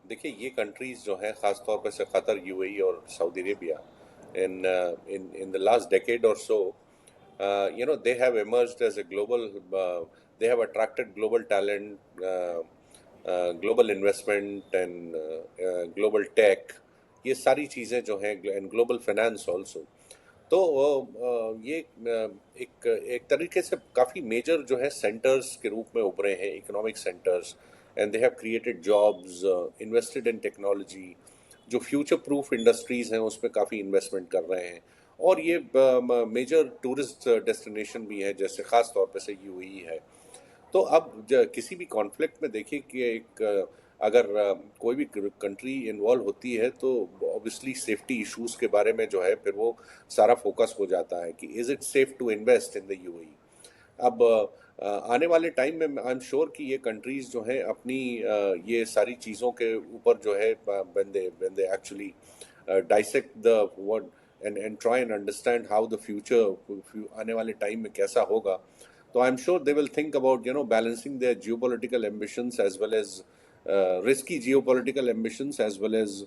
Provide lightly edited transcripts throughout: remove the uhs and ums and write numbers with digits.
देखिए ये कंट्रीज जो हैं ख़ास तौर पे से कतर, यूएई और Saudi Arabia in the last decade or so, they have emerged as a global, they have attracted global talent, global investment and global tech. ये सारी चीज़ें जो हैं and global finance also. तो ये एक एक तरीके से काफ़ी मेजर जो है सेंटर्स के रूप में उभरे हैं, economic centres, and they have created jobs, invested in technology, जो फ्यूचर प्रूफ इंडस्ट्रीज़ हैं उसमें काफ़ी इन्वेस्टमेंट कर रहे हैं। और ये मेजर टूरिस्ट डेस्टिनेशन भी है, जैसे ख़ास तौर पे से यूएई है। तो अब किसी भी कॉन्फ्लिक्ट में देखिए कि अगर कोई भी कंट्री इन्वॉल्व होती है तो ऑब्वियसली सेफ्टी इश्यूज के बारे में जो है फिर वो सारा फोकस हो जाता है कि is it safe to invest in the UAE. अब आने वाले टाइम में आई एम श्योर कि ये कंट्रीज जो हैं अपनी ये सारी चीज़ों के ऊपर जो है बंदे actually dissect the word and try and understand how the future आने वाले टाइम में कैसा होगा। So I'm sure they will think about balancing their geopolitical ambitions as well as risky geopolitical ambitions as well as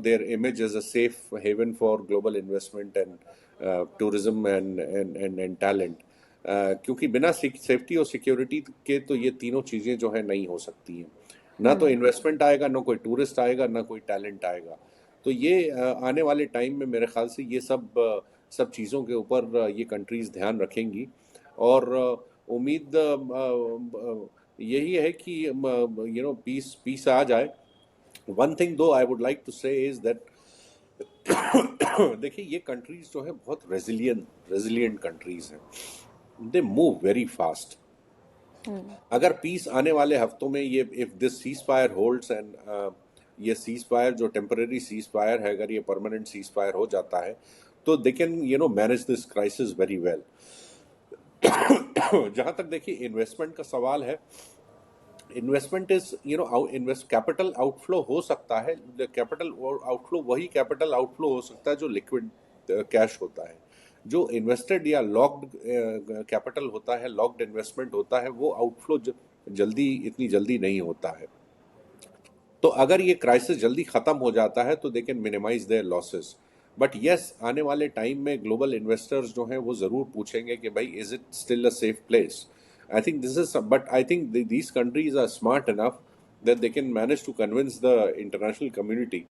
their image as a safe haven for global investment and tourism and talent. क्योंकि बिना safety और security के तो ये तीनों चीज़ें जो है नहीं हो सकती हैं। ना तो इन्वेस्टमेंट आएगा, ना कोई टूरिस्ट आएगा, ना कोई टैलेंट आएगा। तो ये आने वाले टाइम में मेरे ख्याल से ये सब चीज़ों के ऊपर ये कंट्रीज़ ध्यान रखेंगी। और उम्मीद यही है कि पीस पीस आ जाए। वन थिंग दो आई वुड लाइक टू से इज दैट देखिए ये कंट्रीज जो है बहुत रेजिलियंट कंट्रीज हैं। They move very fast. अगर पीस आने वाले हफ्तों में ये if this cease fire holds and ये सीज फायर जो टेम्पररी सीज फायर है, अगर ये परमानेंट सीज फायर हो जाता है तो they can manage this crisis very well. जहां तक देखिए इन्वेस्टमेंट का सवाल है, investment is invest capital outflow हो सकता है। कैपिटल आउटफ्लो वही कैपिटल आउटफ्लो हो सकता है जो लिक्विड कैश होता है। जो इन्वेस्टेड या लॉक्ड कैपिटल होता है, लॉक्ड इन्वेस्टमेंट होता है, वो आउटफ्लो इतनी जल्दी नहीं होता है। तो अगर ये क्राइसिस जल्दी खत्म हो जाता है तो they can minimize their losses. But yes, आने वाले टाइम में ग्लोबल इन्वेस्टर्स जो हैं वो ज़रूर पूछेंगे कि भाई is it still a safe place. I think this is but I think these countries are smart enough that they can manage to convince the international community